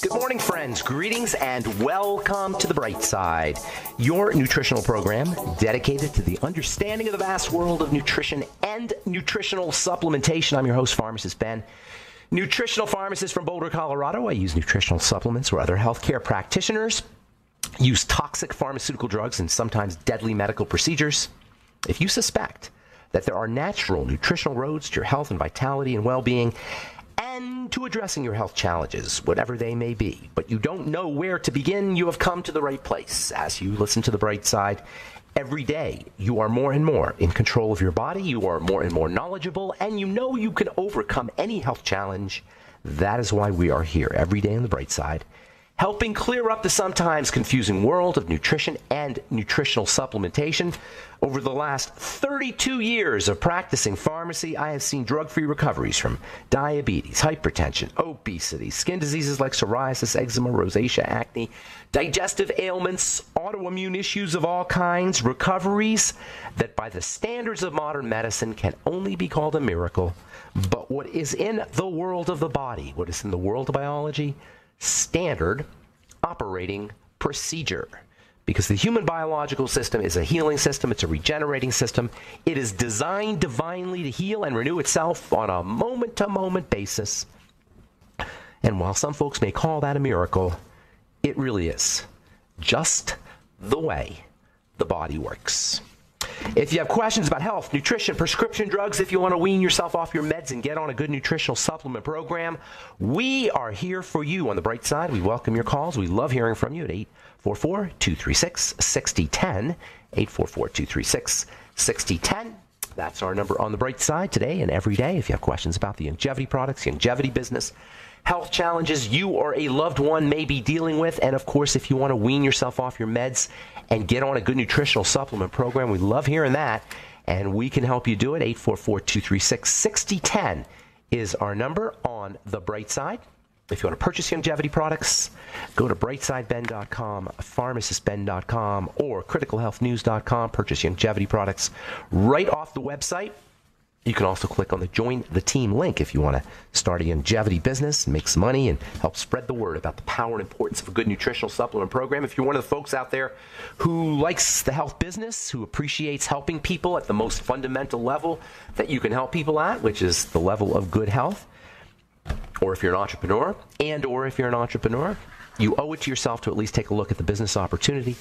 Good morning, friends. Greetings and welcome to The Bright Side, your nutritional program dedicated to the understanding of the vast world of nutrition and nutritional supplementation. I'm your host, Pharmacist Ben, nutritional pharmacist from Boulder, Colorado. I use nutritional supplements where other healthcare practitioners use toxic pharmaceutical drugs and sometimes deadly medical procedures. If you suspect that there are natural nutritional roads to your health and vitality and well-being, and to addressing your health challenges, whatever they may be, but you don't know where to begin, you have come to the right place. As you listen to The Bright Side, every day you are more and more in control of your body, you are more and more knowledgeable, and you know you can overcome any health challenge. That is why we are here every day on The Bright Side, helping clear up the sometimes confusing world of nutrition and nutritional supplementation. Over the last 32 years of practicing pharmacy, I have seen drug-free recoveries from diabetes, hypertension, obesity, skin diseases like psoriasis, eczema, rosacea, acne, digestive ailments, autoimmune issues of all kinds, recoveries that by the standards of modern medicine can only be called a miracle. But what is in the world of the body, what is in the world of biology, standard operating procedure. Because the human biological system is a healing system, it's a regenerating system. It is designed divinely to heal and renew itself on a moment-to-moment basis. And while some folks may call that a miracle, it really is just the way the body works. If you have questions about health, nutrition, prescription drugs, if you want to wean yourself off your meds and get on a good nutritional supplement program, we are here for you on The Bright Side. We welcome your calls. We love hearing from you at 844-236-6010, 844-236-6010. That's our number on The Bright Side today and every day. If you have questions about the longevity products, longevity business, health challenges you or a loved one may be dealing with, and of course, if you want to wean yourself off your meds and get on a good nutritional supplement program, we love hearing that, and we can help you do it. 844-236-6010 is our number on The Bright Side. If you want to purchase longevity products, go to brightsideben.com, pharmacistben.com, or criticalhealthnews.com. Purchase longevity products right off the website. You can also click on the Join the Team link if you want to start a longevity business, make some money, and help spread the word about the power and importance of a good nutritional supplement program. If you're one of the folks out there who likes the health business, who appreciates helping people at the most fundamental level that you can help people at, which is the level of good health, or if you're an entrepreneur, you owe it to yourself to at least take a look at the business opportunity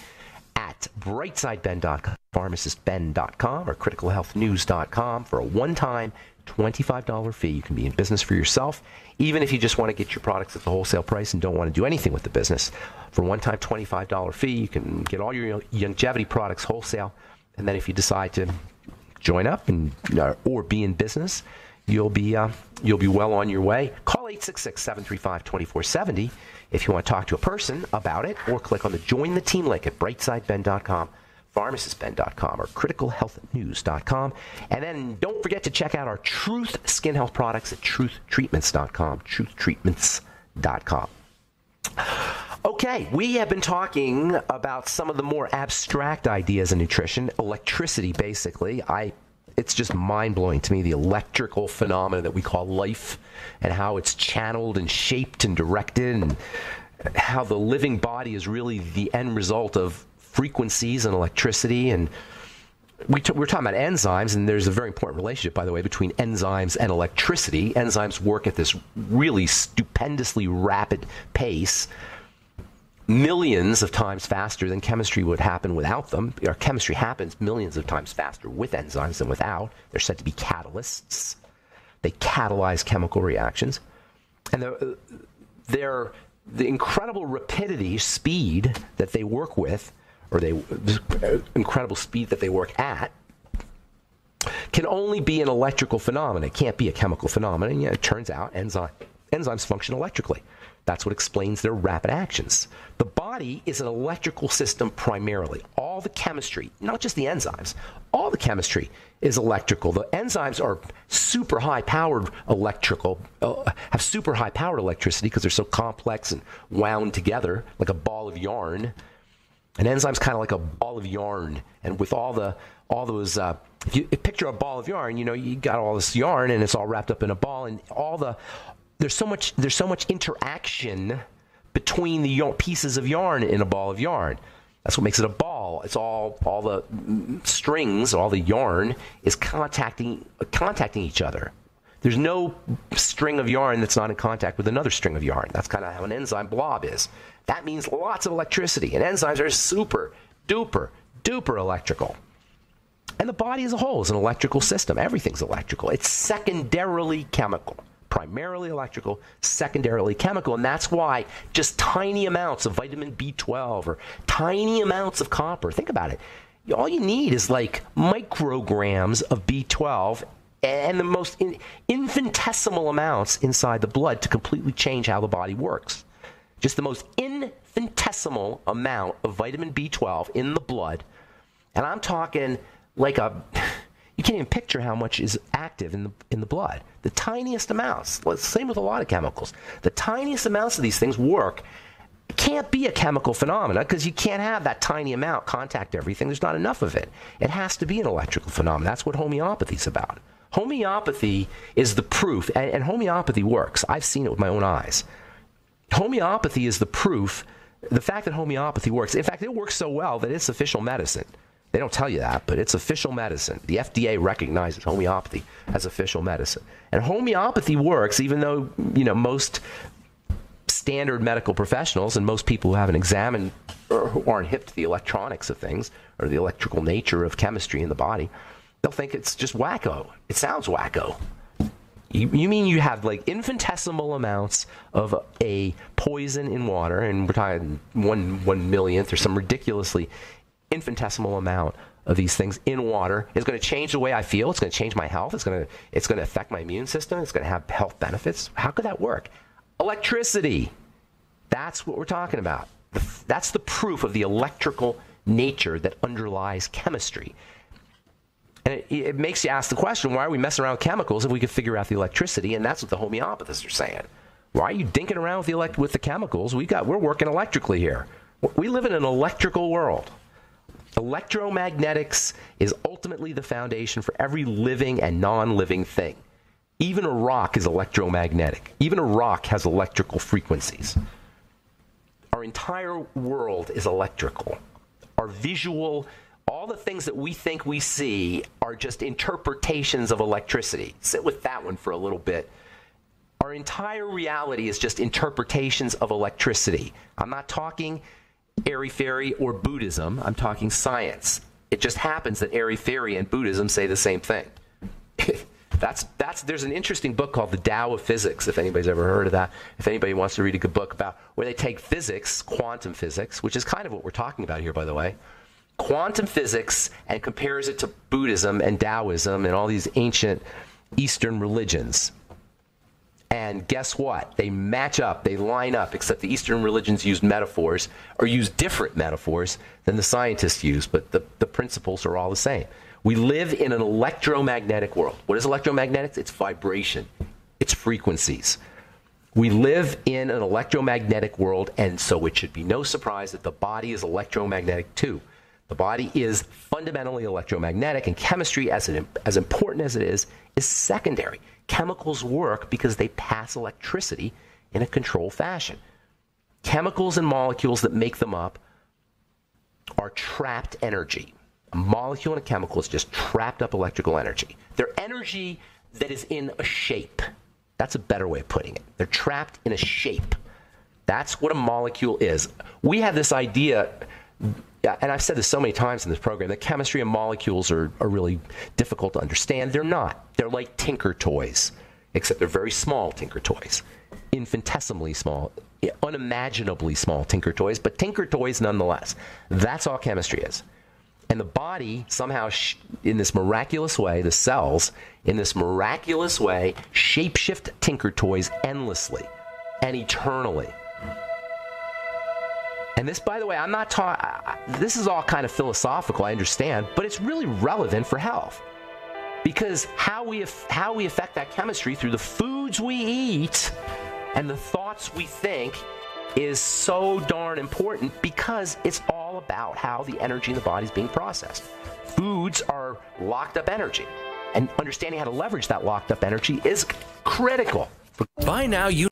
at brightsideben.com, pharmacistben.com, or criticalhealthnews.com for a one-time $25 fee. You can be in business for yourself, even if you just want to get your products at the wholesale price and don't want to do anything with the business. For a one-time $25 fee, you can get all your longevity products wholesale, and then if you decide to join up and or be in business, you'll be well on your way. Call 866-735-2470 if you want to talk to a person about it, or click on the Join the Team link at brightsideben.com, pharmacistben.com, or criticalhealthnews.com. And then don't forget to check out our Truth Skin Health products at truthtreatments.com, truthtreatments.com. Okay, we have been talking about some of the more abstract ideas in nutrition, electricity basically. It's just mind-blowing to me, the electrical phenomena that we call life, and how it's channeled and shaped and directed, and how the living body is really the end result of frequencies and electricity. And we're talking about enzymes, and there's a very important relationship, by the way, between enzymes and electricity. Enzymes work at this really stupendously rapid pace, millions of times faster than chemistry would happen without them. Our chemistry happens millions of times faster with enzymes than without. They're said to be catalysts. They catalyze chemical reactions. And the incredible rapidity, speed that they work with, or the incredible speed that they work at, can only be an electrical phenomenon. It can't be a chemical phenomenon. Yeah, it turns out enzymes function electrically. That's what explains their rapid actions. The body is an electrical system primarily. All the chemistry, not just the enzymes, all the chemistry is electrical. The enzymes are super high-powered electrical, have super high-powered electricity because they're so complex and wound together like a ball of yarn. An enzyme's kind of like a ball of yarn, and with all those, if you picture a ball of yarn, you got all this yarn and it's all wrapped up in a ball, and there's so much interaction between the pieces of yarn in a ball of yarn. That's what makes it a ball. It's all the strings, all the yarn is contacting each other. There's no string of yarn that's not in contact with another string of yarn. That's kind of how an enzyme blob is. That means lots of electricity, and enzymes are super duper electrical. And the body as a whole is an electrical system. Everything's electrical. It's secondarily chemical. Primarily electrical, secondarily chemical, and that's why just tiny amounts of vitamin B12 or tiny amounts of copper, think about it, all you need is like micrograms of B12 and the most infinitesimal amounts inside the blood to completely change how the body works. Just the most infinitesimal amount of vitamin B12 in the blood, and I'm talking like you can't even picture how much is active in the blood. The tiniest amounts. Same with a lot of chemicals. The tiniest amounts of these things work. It can't be a chemical phenomena because you can't have that tiny amount contact everything. There's not enough of it. It has to be an electrical phenomenon. That's what homeopathy is about. Homeopathy is the proof, and homeopathy works. I've seen it with my own eyes. Homeopathy is the proof, the fact that homeopathy works. In fact, it works so well that it's official medicine. They don't tell you that, but it's official medicine. The FDA recognizes homeopathy as official medicine. And homeopathy works even though, most standard medical professionals and most people who haven't examined or who aren't hip to the electronics of things or the electrical nature of chemistry in the body, they'll think it's just wacko. It sounds wacko. You mean you have like infinitesimal amounts of a poison in water, and we're talking 1/1,000,000th or some ridiculously infinitesimal amount of these things in water is going to change the way I feel. It's going to change my health. It's going to affect my immune system. It's going to have health benefits. How could that work? Electricity. That's what we're talking about. That's the proof of the electrical nature that underlies chemistry. And it makes you ask the question, why are we messing around with chemicals if we could figure out the electricity? And that's what the homeopathists are saying. Why are you dinking around with the chemicals? We're working electrically here. We live in an electrical world. Electromagnetics is ultimately the foundation for every living and non-living thing. Even a rock is electromagnetic. Even a rock has electrical frequencies. Our entire world is electrical. Our visual, all the things that we think we see are just interpretations of electricity. Sit with that one for a little bit. Our entire reality is just interpretations of electricity. I'm not talking airy-fairy or Buddhism. I'm talking science. It just happens that airy-fairy and Buddhism say the same thing. There's an interesting book called The Tao of Physics, if anybody's ever heard of that. If anybody wants to read a good book about where they take physics, quantum physics, which is kind of what we're talking about here, by the way, quantum physics, and compares it to Buddhism and Taoism and all these ancient Eastern religions. And guess what? They match up, they line up, except the Eastern religions use metaphors, or use different metaphors than the scientists use, but the principles are all the same. We live in an electromagnetic world. What is electromagnetics? It's vibration. It's frequencies. We live in an electromagnetic world, and so it should be no surprise that the body is electromagnetic too. The body is fundamentally electromagnetic, and chemistry, as important as it is secondary. Chemicals work because they pass electricity in a controlled fashion. Chemicals and molecules that make them up are trapped energy. A molecule and a chemical is just trapped up electrical energy. They're energy that is in a shape. That's a better way of putting it. They're trapped in a shape. That's what a molecule is. We have this idea, and I've said this so many times in this program, that chemistry and molecules are really difficult to understand. They're not. They're like tinker toys, except they're very small tinker toys. Infinitesimally small, unimaginably small tinker toys, but tinker toys nonetheless. That's all chemistry is. And the body somehow, in this miraculous way, the cells, in this miraculous way, shapeshift tinker toys endlessly and eternally. And this, by the way, I'm not this is all kind of philosophical, I understand, but it's really relevant for health. Because how we affect that chemistry through the foods we eat and the thoughts we think is so darn important, because it's all about how the energy in the body is being processed. Foods are locked up energy, and understanding how to leverage that locked up energy is critical. By now, you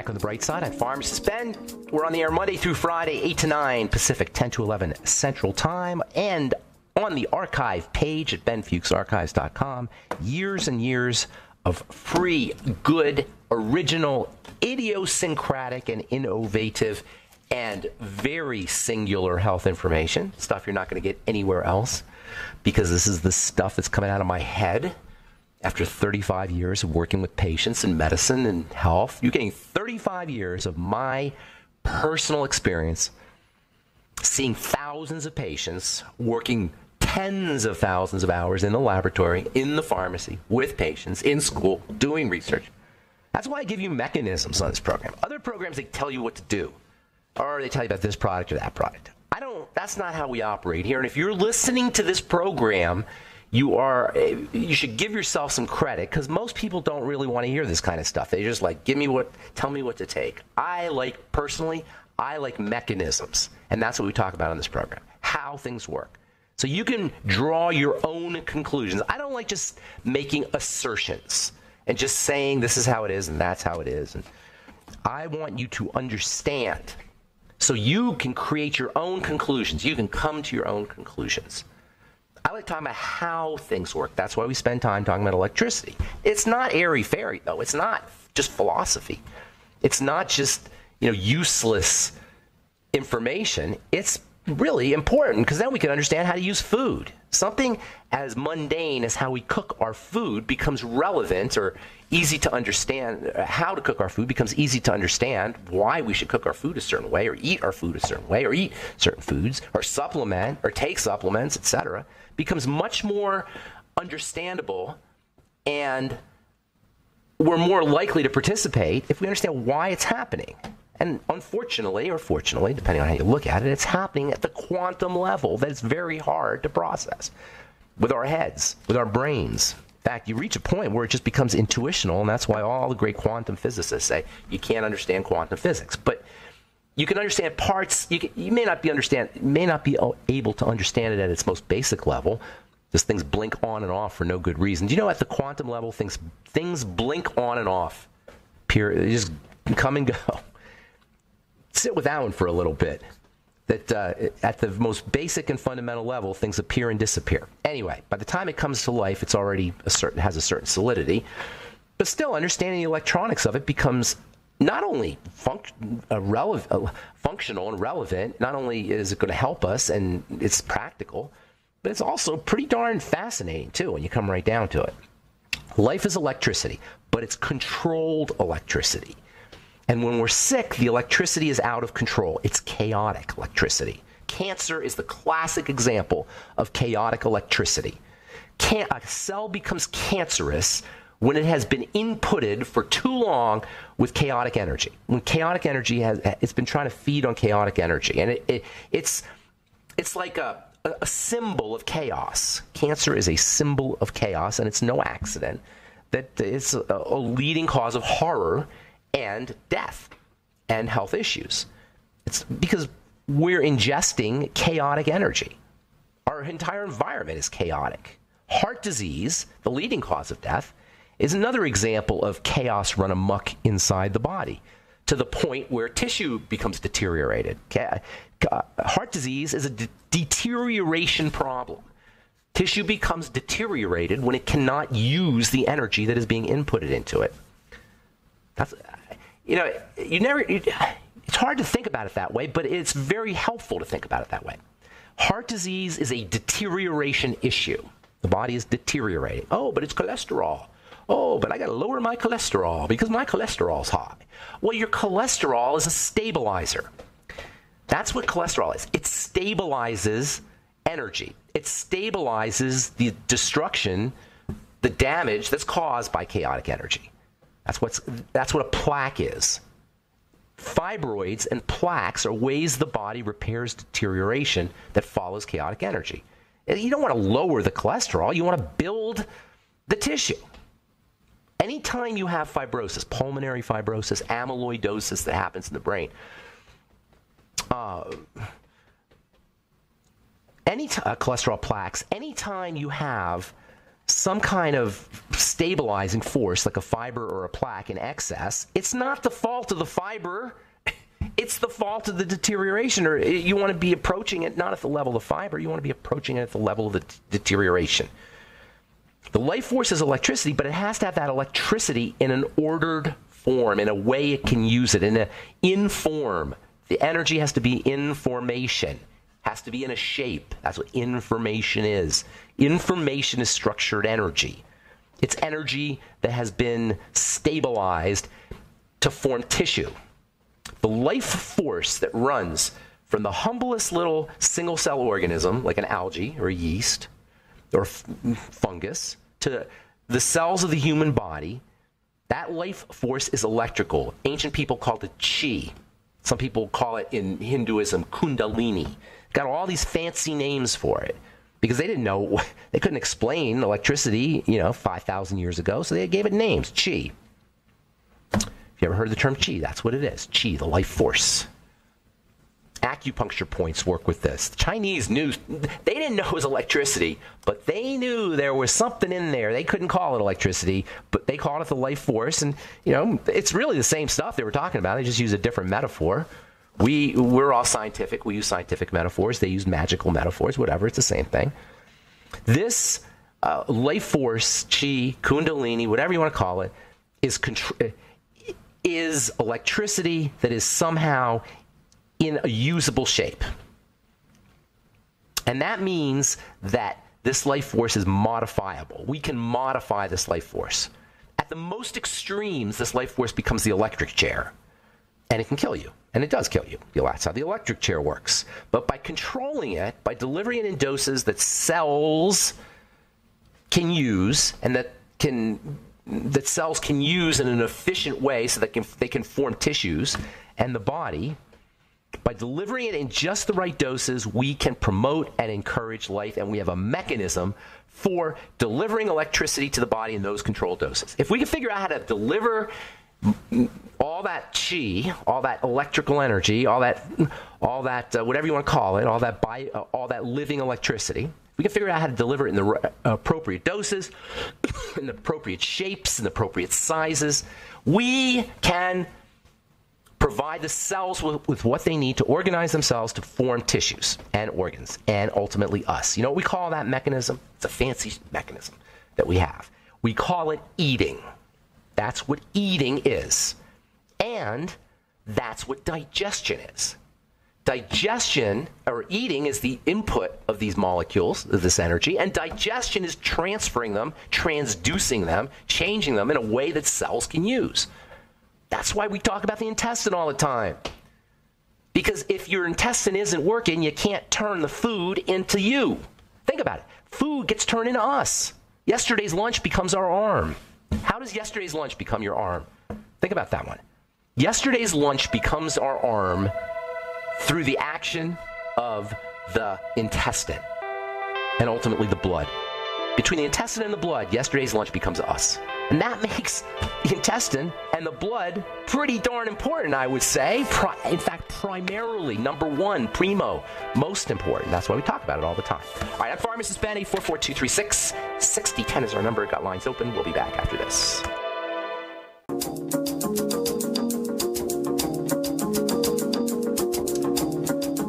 back on the bright side. I'm Pharmacist Ben. We're on the air Monday through Friday, 8 to 9 Pacific, 10 to 11 Central Time, and on the archive page at benfuchsarchives.com. Years and years of free, good, original, idiosyncratic, and innovative, and very singular health information. Stuff you're not going to get anywhere else, because this is the stuff that's coming out of my head. After 35 years of working with patients in medicine and health, you're getting 35 years of my personal experience, seeing thousands of patients, working tens of thousands of hours in the laboratory, in the pharmacy, with patients, in school, doing research. That's why I give you mechanisms on this program. Other programs, they tell you what to do, or they tell you about this product or that product. That's not how we operate here. And if you're listening to this program, you should give yourself some credit, because most people don't really want to hear this kind of stuff. They just like, tell me what to take. Personally, I like mechanisms, and that's what we talk about on this program, how things work. So you can draw your own conclusions. I don't like just making assertions and just saying this is how it is and that's how it is. And I want you to understand so you can create your own conclusions. You can come to your own conclusions. I like talking about how things work. That's why we spend time talking about electricity. It's not airy-fairy, though. It's not just philosophy. It's not just, useless information. It's really important, because then we can understand how to use food. Something as mundane as how we cook our food becomes relevant, or easy to understand. How to cook our food becomes easy to understand. Why we should cook our food a certain way, or eat our food a certain way, or eat certain foods, or supplement, or take supplements, etc., becomes much more understandable, and we're more likely to participate if we understand why it's happening. And unfortunately, or fortunately, depending on how you look at it, it's happening at the quantum level that it's very hard to process with our heads, with our brains. In fact, you reach a point where it just becomes intuitional, and that's why all the great quantum physicists say you can't understand quantum physics. But you can understand parts. You may not be able to understand it at its most basic level. Just things blink on and off for no good reason. Do you know at the quantum level, things blink on and off? Period. They just come and go. Sit with that one for a little bit. That at the most basic and fundamental level, things appear and disappear. Anyway, by the time it comes to life, it's already has a certain solidity. But still, understanding the electronics of it becomes not only functional and relevant. Not only is it going to help us and it's practical, but it's also pretty darn fascinating too when you come right down to it. Life is electricity, but it's controlled electricity. And when we're sick, the electricity is out of control. It's chaotic electricity. Cancer is the classic example of chaotic electricity. A cell becomes cancerous when it has been inputted for too long with chaotic energy. When chaotic energy it's been trying to feed on chaotic energy. And it's like a symbol of chaos. Cancer is a symbol of chaos, and it's no accident that it's a leading cause of horror and death and health issues. It's because we're ingesting chaotic energy. Our entire environment is chaotic. Heart disease, the leading cause of death, is another example of chaos run amok inside the body, to the point where tissue becomes deteriorated. Heart disease is a deterioration problem. Tissue becomes deteriorated when it cannot use the energy that is being inputted into it. That's, it's hard to think about it that way, but it's very helpful to think about it that way. Heart disease is a deterioration issue. The body is deteriorating. Oh, but it's cholesterol. Oh, but I got to lower my cholesterol because my cholesterol's high. Well, your cholesterol is a stabilizer. That's what cholesterol is. It stabilizes energy. It stabilizes the destruction, the damage that's caused by chaotic energy. That's what a plaque is. Fibroids and plaques are ways the body repairs deterioration that follows chaotic energy. You don't want to lower the cholesterol. You want to build the tissue. Anytime you have fibrosis, pulmonary fibrosis, amyloidosis that happens in the brain, cholesterol plaques, anytime you have some kind of stabilizing force like a fiber or a plaque in excess, it's not the fault of the fiber. It's the fault of the deterioration. Or you want to be approaching it not at the level of the fiber. You want to be approaching it at the level of the deterioration. The life force is electricity, but it has to have that electricity in an ordered form, in a way it can use it, in form. The energy has to be in formation, has to be in a shape. That's what information is. Information is structured energy. It's energy that has been stabilized to form tissue. The life force that runs from the humblest little single-cell organism, like an algae or a yeast or fungus, to the cells of the human body, that life force is electrical. Ancient people called it chi. Some people call it in Hinduism kundalini. Got all these fancy names for it because they didn't know, they couldn't explain electricity, 5,000 years ago, so they gave it names, chi. If you ever heard the term chi, that's what it is. Chi, the life force. Acupuncture points work with this. The Chinese knew, they didn't know it was electricity, but they knew there was something in there. They couldn't call it electricity, but they called it the life force. And, it's really the same stuff they were talking about. They just use a different metaphor. We're all scientific. We use scientific metaphors. They use magical metaphors, whatever. It's the same thing. This life force, chi, kundalini, whatever you want to call it, is electricity that is somehow in a usable shape. And that means that this life force is modifiable. We can modify this life force. At the most extremes, this life force becomes the electric chair. And it can kill you. And it does kill you. That's how the electric chair works. But by controlling it, by delivering it in doses that cells can use, and that cells can use in an efficient way so that they can form tissues and the body, by delivering it in just the right doses, we can promote and encourage life, and we have a mechanism for delivering electricity to the body in those controlled doses. If we can figure out how to deliver all that chi, all that electrical energy, all that whatever you want to call it, all that living electricity, we can figure out how to deliver it in the appropriate doses, in the appropriate shapes, in the appropriate sizes. We can provide the cells with what they need to organize themselves to form tissues and organs, and ultimately us. You know what we call that mechanism? It's a fancy mechanism that we have. We call it eating. That's what eating is. And that's what digestion is. Digestion, or eating, is the input of these molecules, of this energy, and digestion is transferring them, transducing them, changing them in a way that cells can use. That's why we talk about the intestine all the time. Because if your intestine isn't working, you can't turn the food into you. Think about it. Food gets turned into us. Yesterday's lunch becomes our arm. How does yesterday's lunch become your arm? Think about that one. Yesterday's lunch becomes our arm through the action of the intestine and ultimately the blood. Between the intestine and the blood, yesterday's lunch becomes us. And that makes the intestine and the blood pretty darn important, I would say. In fact, primarily, number one, primo, most important. That's why we talk about it all the time. All right, I'm Pharmacist Ben, 844-236-6010 is our number. Got lines open. We'll be back after this.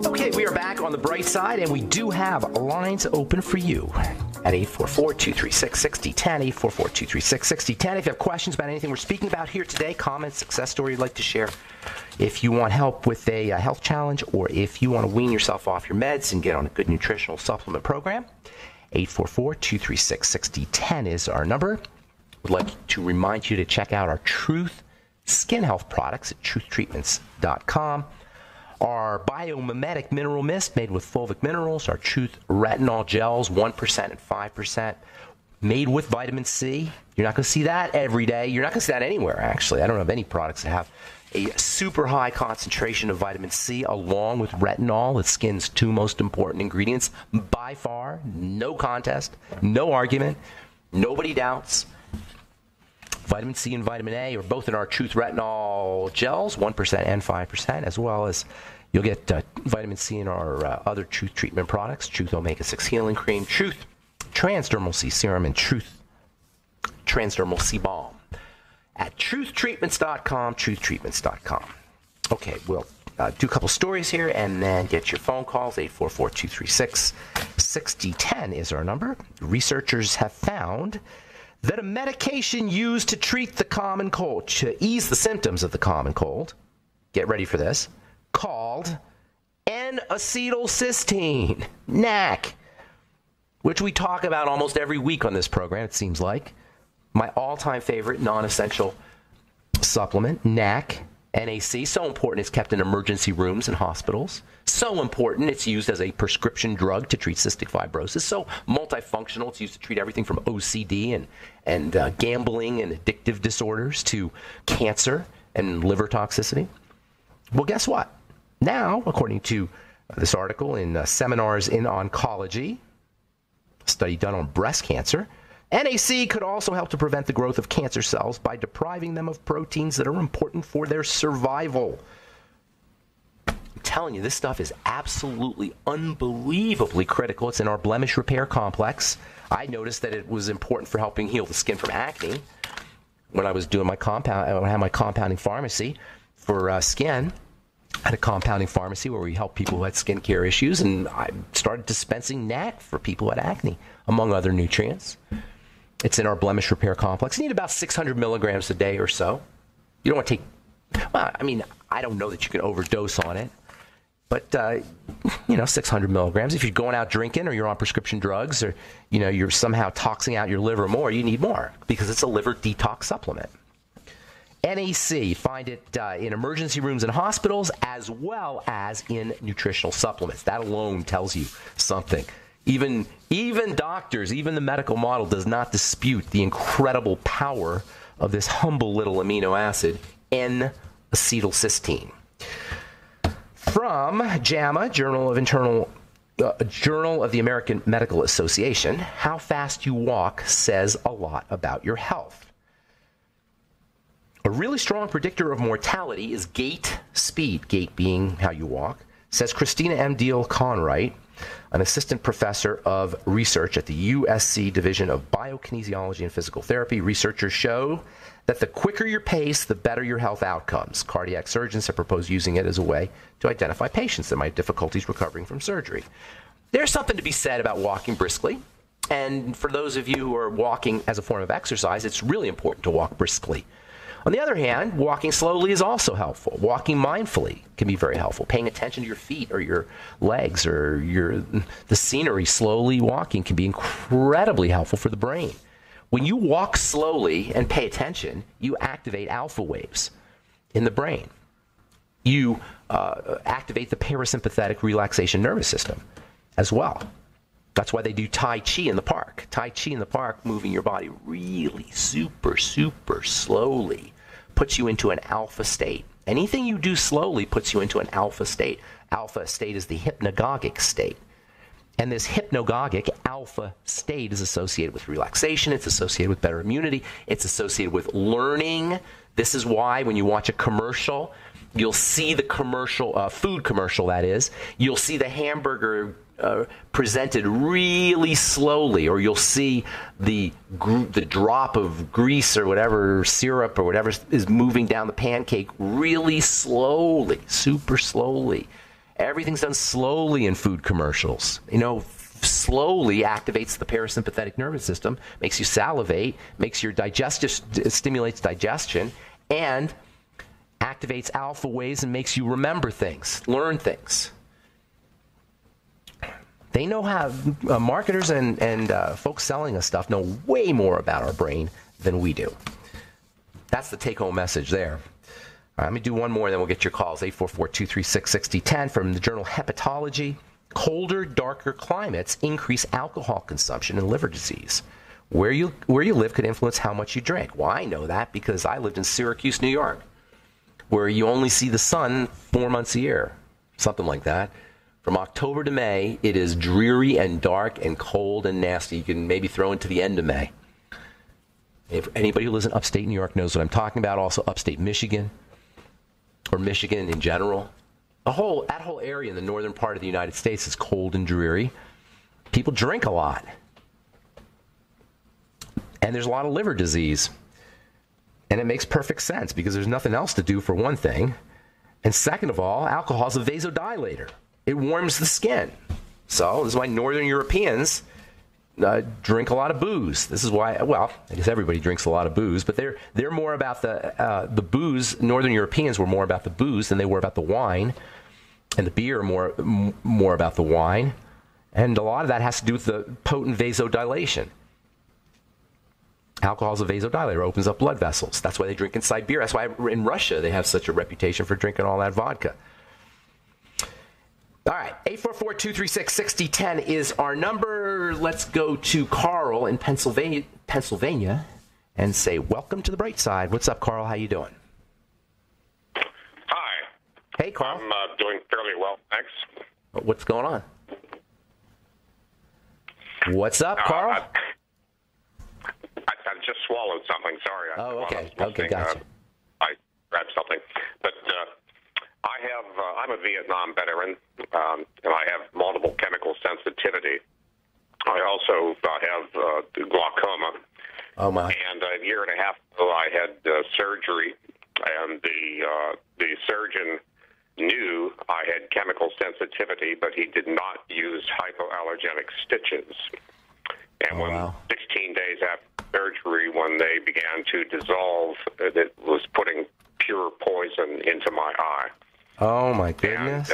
Okay, we are back on the bright side, and we do have lines open for you at 844-236-6010, 844-236-6010. If you have questions about anything we're speaking about here today, comments, success story you'd like to share, if you want help with a health challenge, or if you want to wean yourself off your meds and get on a good nutritional supplement program, 844-236-6010 is our number. We'd like to remind you to check out our Truth Skin Health products at truthtreatments.com. Our Biomimetic Mineral Mist made with fulvic minerals, our Truth Retinol Gels, 1% and 5%, made with vitamin C. You're not going to see that every day. You're not going to see that anywhere, actually. I don't know of any products that have a super high concentration of vitamin C along with retinol, the skin's two most important ingredients, by far. No contest, no argument, nobody doubts. Vitamin C and vitamin A are both in our Truth Retinol Gels, 1% and 5%, as well as you'll get vitamin C in our other Truth treatment products, Truth Omega-6 Healing Cream, Truth Transdermal C Serum, and Truth transdermal sebum at truthtreatments.com, truthtreatments.com. Okay, we'll do a couple stories here and then get your phone calls. 844-236-6010 is our number. Researchers have found that a medication used to treat the common cold, to ease the symptoms of the common cold, get ready for this, called N-acetylcysteine, NAC, which we talk about almost every week on this program, it seems like. My all-time favorite non-essential supplement, NAC, NAC, so important it's kept in emergency rooms and hospitals. So important it's used as a prescription drug to treat cystic fibrosis. So multifunctional, it's used to treat everything from OCD and gambling and addictive disorders to cancer and liver toxicity. Well, guess what? Now, according to this article in Seminars in Oncology, a study done on breast cancer, NAC could also help to prevent the growth of cancer cells by depriving them of proteins that are important for their survival. I'm telling you, this stuff is absolutely unbelievably critical. It's in our blemish repair complex. I noticed that it was important for helping heal the skin from acne when I was doing my I had my compounding pharmacy for skin. I had a compounding pharmacy where we helped people who had skincare issues, and I started dispensing NAC for people who had acne, among other nutrients. It's in our blemish repair complex. You need about 600 milligrams a day or so. You don't want to take, well, I mean, I don't know that you can overdose on it, but, 600 milligrams. If you're going out drinking or you're on prescription drugs or, you're somehow toxing out your liver more, you need more because it's a liver detox supplement. NAC, find it in emergency rooms and hospitals as well as in nutritional supplements. That alone tells you something. Even doctors, even the medical model does not dispute the incredible power of this humble little amino acid, N-acetylcysteine. From JAMA, Journal of the American Medical Association, how fast you walk says a lot about your health. A really strong predictor of mortality is gait speed, gait being how you walk, says Christina M. Deal-Conright, an assistant professor of research at the USC Division of Biokinesiology and Physical Therapy. Researchers show that the quicker your pace, the better your health outcomes. Cardiac surgeons have proposed using it as a way to identify patients that might have difficulties recovering from surgery. There's something to be said about walking briskly. And for those of you who are walking as a form of exercise, it's really important to walk briskly. On the other hand, walking slowly is also helpful. Walking mindfully can be very helpful. Paying attention to your feet or your legs or the scenery, slowly walking can be incredibly helpful for the brain. When you walk slowly and pay attention, you activate alpha waves in the brain. You activate the parasympathetic relaxation nervous system as well. That's why they do Tai Chi in the park. Tai Chi in the park, moving your body really super, super slowly, puts you into an alpha state. Anything you do slowly puts you into an alpha state. Alpha state is the hypnagogic state. And this hypnagogic alpha state is associated with relaxation. It's associated with better immunity. It's associated with learning. This is why when you watch a commercial, you'll see the commercial, food commercial that is, you'll see the hamburger presented really slowly, or you'll see the drop of grease or whatever, syrup or whatever is moving down the pancake really slowly, super slowly. Everything's done slowly in food commercials. Slowly activates the parasympathetic nervous system, makes you salivate, makes your stimulates digestion, and activates alpha waves and makes you remember things, learn things. They know how, marketers and folks selling us stuff know way more about our brain than we do. That's the take-home message there. Let me do one more, and then we'll get your calls. 844-236-6010 from the journal Hepatology. Colder, darker climates increase alcohol consumption and liver disease. Where you live could influence how much you drink. Well, I know that because I lived in Syracuse, New York, where you only see the sun 4 months a year, something like that. From October to May, it is dreary and dark and cold and nasty. You can maybe throw into the end of May. If anybody who lives in upstate New York knows what I'm talking about, also upstate Michigan, or Michigan in general. That whole area in the northern part of the United States is cold and dreary. People drink a lot. And there's a lot of liver disease. And it makes perfect sense because there's nothing else to do, for one thing. And second of all, alcohol is a vasodilator. It warms the skin. So this is why Northern Europeans drink a lot of booze. This is why, well, I guess everybody drinks a lot of booze, but they're more about the booze. Northern Europeans were more about the booze than they were about the wine, and the beer more about the wine. And a lot of that has to do with the potent vasodilation. Alcohol is a vasodilator, opens up blood vessels. That's why they drink in Siberia. That's why in Russia they have such a reputation for drinking all that vodka. All right, 844-236-6010 is our number. Let's go to Carl in Pennsylvania, and say, welcome to the bright side. What's up, Carl? How you doing? Hi. Hey, Carl. I'm doing fairly well, thanks. What's going on? What's up, Carl? I just swallowed something. Sorry. Oh, okay. Okay, gotcha. I grabbed something. But I'm a Vietnam veteran, and I have multiple chemical sensitivity. I also have glaucoma. Oh, my. And a year and a half ago, I had surgery, and the surgeon knew I had chemical sensitivity, but he did not use hypoallergenic stitches. And when 16 days after surgery, when they began to dissolve, it was putting pure poison into my eye. Oh, my goodness.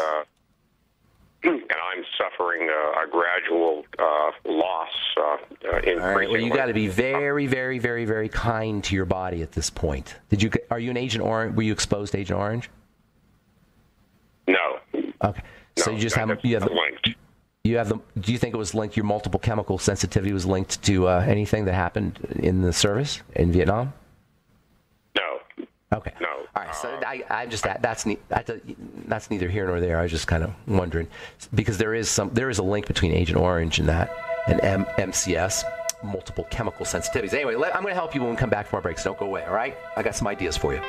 And I'm suffering a gradual loss. All right. Well, you got to be very, very, very, very kind to your body at this point. Are you an Agent Orange? Were you exposed to Agent Orange? No. Okay. So no, you just have linked. Do you think it was linked? Your multiple chemical sensitivity was linked to anything that happened in the service in Vietnam? No. Okay. No. All right. So that's neither here nor there. I was just kind of wondering because there is a link between Agent Orange and that and MCS, multiple chemical sensitivities. Anyway, I'm going to help you when we come back from our breaks. Don't go away. All right. I got some ideas for you.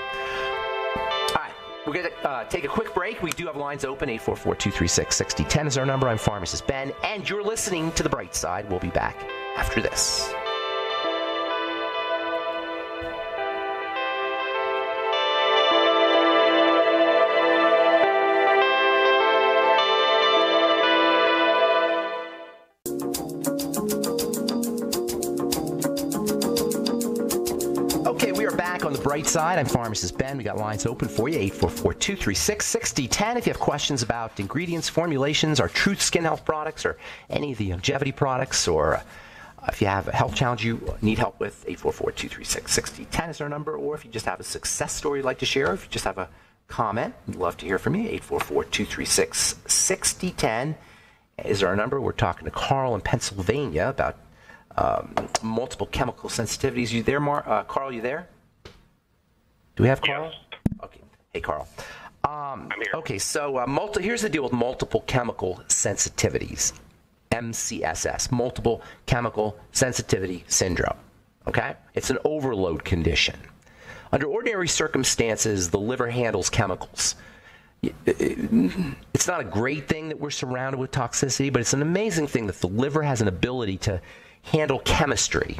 We're going to take a quick break. We do have lines open. 844-236-6010 is our number. I'm Pharmacist Ben, and you're listening to The Bright Side. We'll be back after this. On the bright side, I'm Pharmacist Ben. We got lines open for you, 844-236-6010. If you have questions about ingredients, formulations, our Truth Skin Health products, or any of the longevity products, or if you have a health challenge you need help with, 844-236-6010 is our number. Or if you just have a success story you'd like to share, or if you just have a comment, we'd love to hear from you. 844-236-6010 is our number. We're talking to Carl in Pennsylvania about multiple chemical sensitivities. You there, Carl? You there? Do we have Carl? Yes. Okay. Hey, Carl. I'm here. Okay, so here's the deal with multiple chemical sensitivities, MCSS, multiple chemical sensitivity syndrome. Okay? It's an overload condition. Under ordinary circumstances, the liver handles chemicals. It's not a great thing that we're surrounded with toxicity, but it's an amazing thing that the liver has an ability to handle chemistry.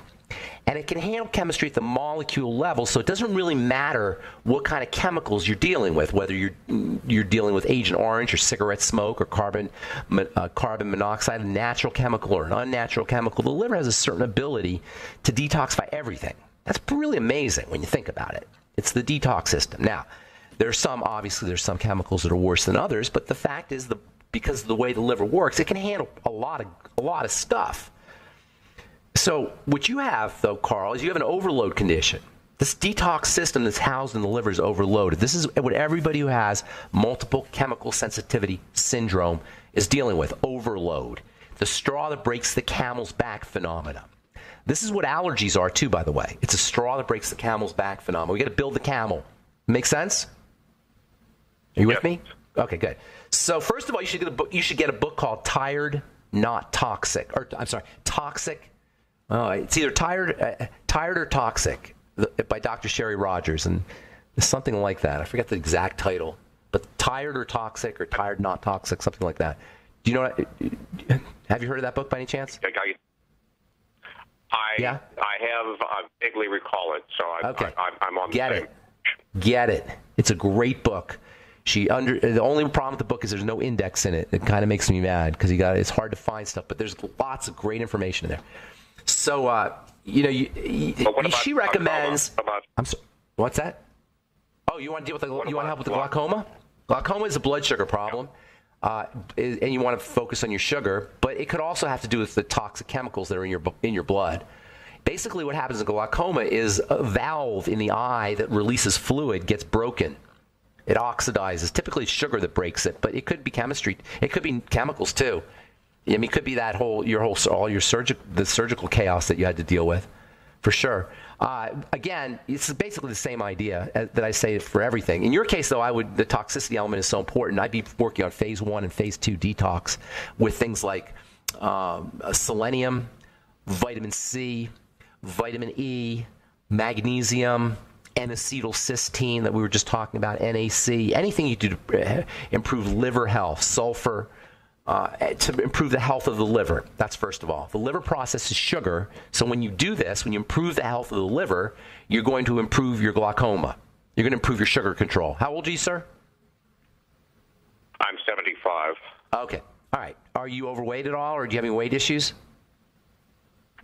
And it can handle chemistry at the molecule level, so it doesn't really matter what kind of chemicals you're dealing with, whether you're dealing with Agent Orange or cigarette smoke or carbon monoxide, a natural chemical or an unnatural chemical. The liver has a certain ability to detoxify everything. That's really amazing when you think about it. It's the detox system. Now, there's some chemicals that are worse than others, but the fact is because of the way the liver works, it can handle a lot of stuff. So what you have, though, Carl, is you have an overload condition. This detox system that's housed in the liver is overloaded. This is what everybody who has multiple chemical sensitivity syndrome is dealing with, overload. The straw that breaks the camel's back phenomena. This is what allergies are, too, by the way. It's a straw that breaks the camel's back phenomenon. We got to build the camel. Make sense? Are you with me? Okay, good. So first of all, you should get a book called Tired, Not Toxic. Or I'm sorry, Toxic. Oh, it's either Tired or Toxic by Dr. Sherry Rogers, and it's something like that. I forget the exact title, but Tired or Toxic or Tired Not Toxic, something like that. Do you know? Have you heard of that book by any chance? Yeah? I vaguely recall it, so I'm on the same. Get it. It's a great book. The only problem with the book is there's no index in it. It kind of makes me mad because it's hard to find stuff, but there's lots of great information in there. So, she recommends. What's that? Oh, you want to deal with you want to help with the glaucoma? Glaucoma is a blood sugar problem, and you want to focus on your sugar, but it could also have to do with the toxic chemicals that are in your blood. Basically, what happens in glaucoma is a valve in the eye that releases fluid gets broken. It oxidizes. Typically, it's sugar that breaks it, but it could be chemistry. It could be chemicals too. I mean, it could be that all your surgical chaos that you had to deal with, for sure. Again, it's basically the same idea that I say for everything. In your case, though, the toxicity element is so important. I'd be working on phase 1 and phase 2 detox with things like selenium, vitamin C, vitamin E, magnesium, N-acetylcysteine that we were just talking about, NAC, anything you do to improve liver health, sulfur, to improve the health of the liver. That's first of all. The liver processes sugar, so when you do this, when you improve the health of the liver, you're going to improve your glaucoma. You're going to improve your sugar control. How old are you, sir? I'm 75. Okay. All right. Are you overweight at all, or do you have any weight issues?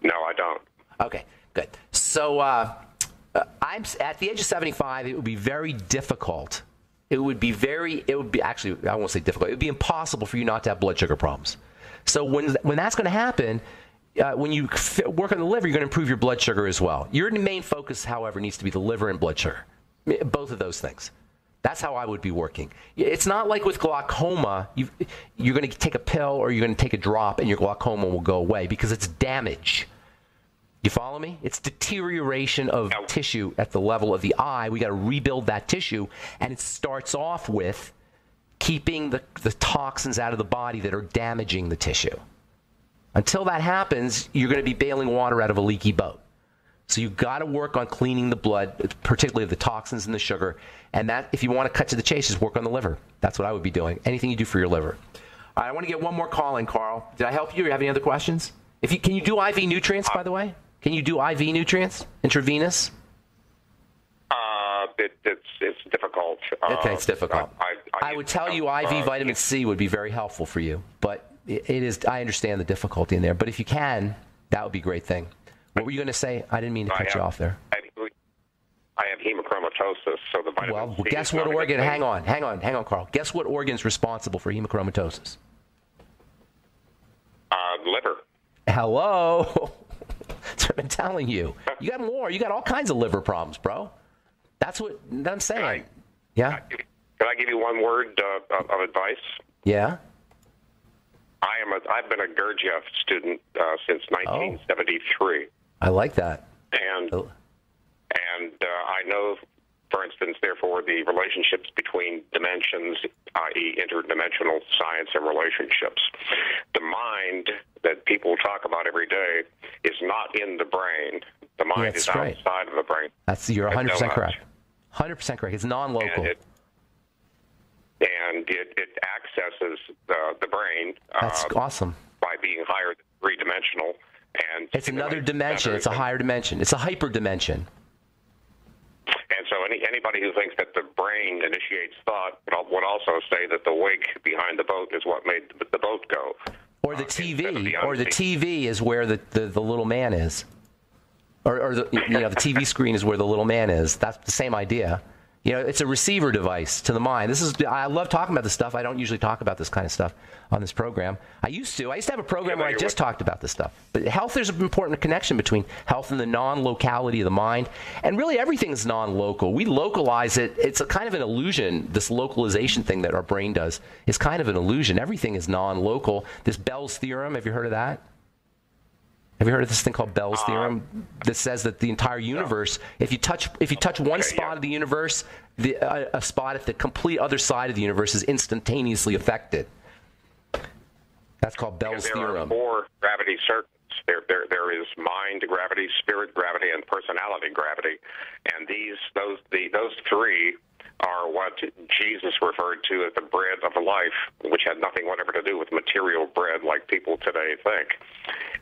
No, I don't. Okay, good. So I'm at the age of 75. It would be very difficult. It would be actually, I won't say difficult. It would be impossible for you not to have blood sugar problems. So when that's going to happen, when you work on the liver, you're going to improve your blood sugar as well. Your main focus, however, needs to be the liver and blood sugar. Both of those things. That's how I would be working. It's not like with glaucoma, you're going to take a pill or you're going to take a drop and your glaucoma will go away because it's damage. You follow me? It's deterioration of tissue at the level of the eye. We got to rebuild that tissue, and it starts off with keeping the toxins out of the body that are damaging the tissue. Until that happens, you're going to be bailing water out of a leaky boat. So you've got to work on cleaning the blood, particularly of the toxins and the sugar. And that, if you want to cut to the chase, is work on the liver. That's what I would be doing. Anything you do for your liver. All right, I want to get one more call in, Carl. Did I help you? Or you have any other questions? Can you do IV nutrients, by the way? Can you do IV nutrients, intravenous? It's difficult. Okay, it's difficult. I would tell you IV vitamin C would be very helpful for you, but it is. I understand the difficulty in there, but if you can, that would be a great thing. What were you going to say? I didn't mean to cut you off there. I have hemochromatosis, so the vitamin C. Guess what organ? Hang on, Carl. Guess what organ is responsible for hemochromatosis? Liver. Hello. That's what I've been telling you. You got more. You got all kinds of liver problems, bro. That's what I'm saying. Yeah? Can I give you one word of advice? Yeah? I've been a Gurdjieff student since 1973. I like that. And I know, for instance, therefore, the relationships between dimensions, i.e. interdimensional science and relationships. The mind that people talk about every day is not in the brain. The mind is outside of the brain. You're 100% correct. 100% correct. It's non-local. And it accesses the brain. That's awesome. By being higher than three-dimensional. And it's another dimension. It's a higher dimension. It's a hyperdimension. And so anybody who thinks that the brain initiates thought would also say that the wake behind the boat is what made the boat go. Or the TV. Or the TV is where the little man is. Or the TV screen is where the little man is. That's the same idea. It's a receiver device to the mind. I love talking about this stuff. I don't usually talk about this kind of stuff on this program. I used to have a program where I just talked about this stuff. But health, there's an important connection between health and the non-locality of the mind. And really everything is non-local. We localize it. It's a kind of an illusion. This localization thing that our brain does is kind of an illusion. Everything is non-local. This Bell's theorem, have you heard of that? Have you heard of this thing called Bell's theorem? That says that the entire universe, if you touch one spot of the universe, a spot at the complete other side of the universe is instantaneously affected. That's called Bell's theorem. There are 4 gravity circuits. There is mind gravity, spirit gravity, and personality gravity, and those 3 are what Jesus referred to as the bread of life, which had nothing whatever to do with material bread like people today think.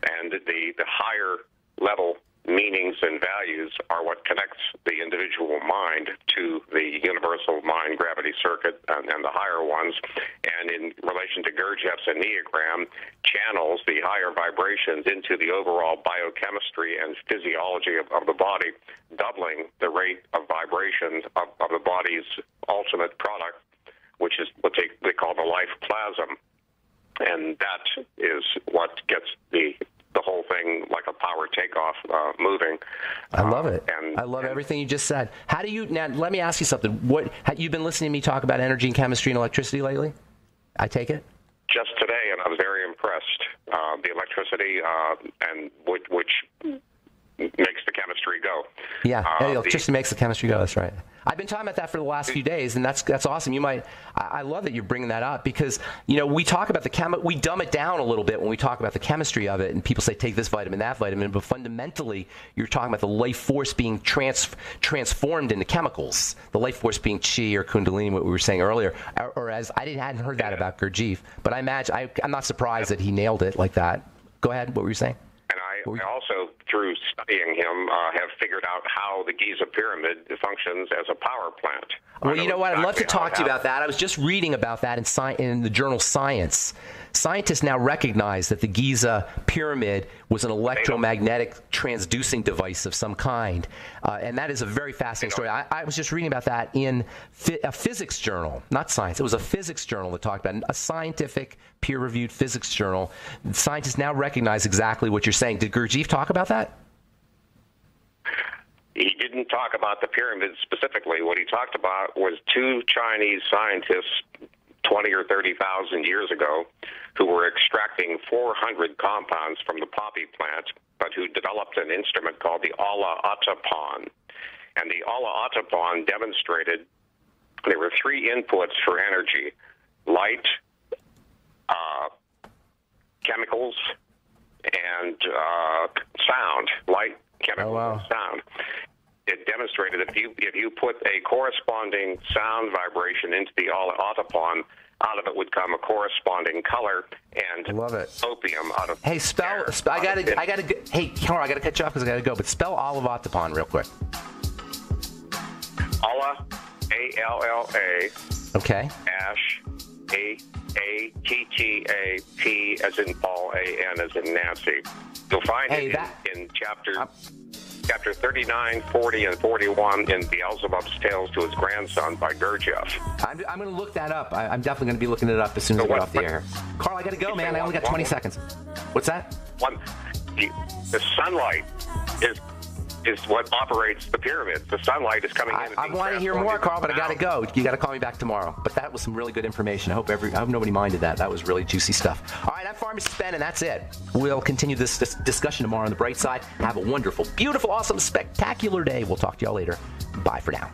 And the higher level meanings and values are what connects the individual mind to the universal mind gravity circuit and the higher ones. And in relation to Gurdjieff's Enneagram, channels the higher vibrations into the overall biochemistry and physiology of the body, doubling the rate of vibration of the body's ultimate product, which is what they call the life plasm. And that is what gets the whole thing like a power takeoff moving. I love it. I love everything you just said. How do you, now let me ask you something. You've been listening to me talk about energy and chemistry and electricity lately? I take it? Just today, and I was very impressed. The electricity, and which makes the chemistry go. Yeah, electricity makes the chemistry go, that's right. I've been talking about that for the last few days, and that's awesome. I love that you're bringing that up because, we talk about we dumb it down a little bit when we talk about the chemistry of it, and people say take this vitamin, that vitamin, but fundamentally you're talking about the life force being transformed into chemicals, the life force being chi or kundalini, what we were saying earlier, or as I hadn't heard that about Gurdjieff, but I imagine, I'm not surprised that he nailed it like that. Go ahead, what were you saying? And I also, through studying him, have figured out how the Giza pyramid functions as a power plant. Well, you know what? I'd love to talk to you about that. I was just reading about that in the journal Science. Scientists now recognize that the Giza pyramid was an electromagnetic transducing device of some kind. And that is a very fascinating story. I was just reading about that in a physics journal, not science. It was a physics journal that talked about it, a scientific, peer-reviewed physics journal. Scientists now recognize exactly what you're saying. Did Gurdjieff talk about that? He didn't talk about the pyramid specifically. What he talked about was two Chinese scientists 20 or 30,000 years ago who were extracting 400 compounds from the poppy plant, but who developed an instrument called the Allah Atapon. And the Allah Atapon demonstrated there were three inputs for energy: light, chemicals, and sound. Light, chemicals, and sound. It demonstrated that if you put a corresponding sound vibration into the Atapon, out of it would come a corresponding color and I love it. Opium out of. Hey, I gotta. Hey, Carl, I gotta cut you off because I gotta go. But spell Allah Atapon real quick. Allah, A-L-L-A. Okay. Ash, A-T-T-A-P as in Paul, A-N as in Nancy. You'll find it in chapter 39, 40, and 41 in Beelzebub's Tales to His Grandson by Gurdjieff. I'm going to look that up. I'm definitely going to be looking it up as soon as we get off the air. Carl, I got to go, man. I only got 20 seconds. What's that? The sunlight is what operates the pyramids. The sunlight is coming in. I want to hear more, Carl, but I got to go. You got to call me back tomorrow. But that was some really good information. I hope nobody minded that. That was really juicy stuff. All right, I'm Pharmacist Ben, and that's it. We'll continue this discussion tomorrow on the bright side. Have a wonderful, beautiful, awesome, spectacular day. We'll talk to y'all later. Bye for now.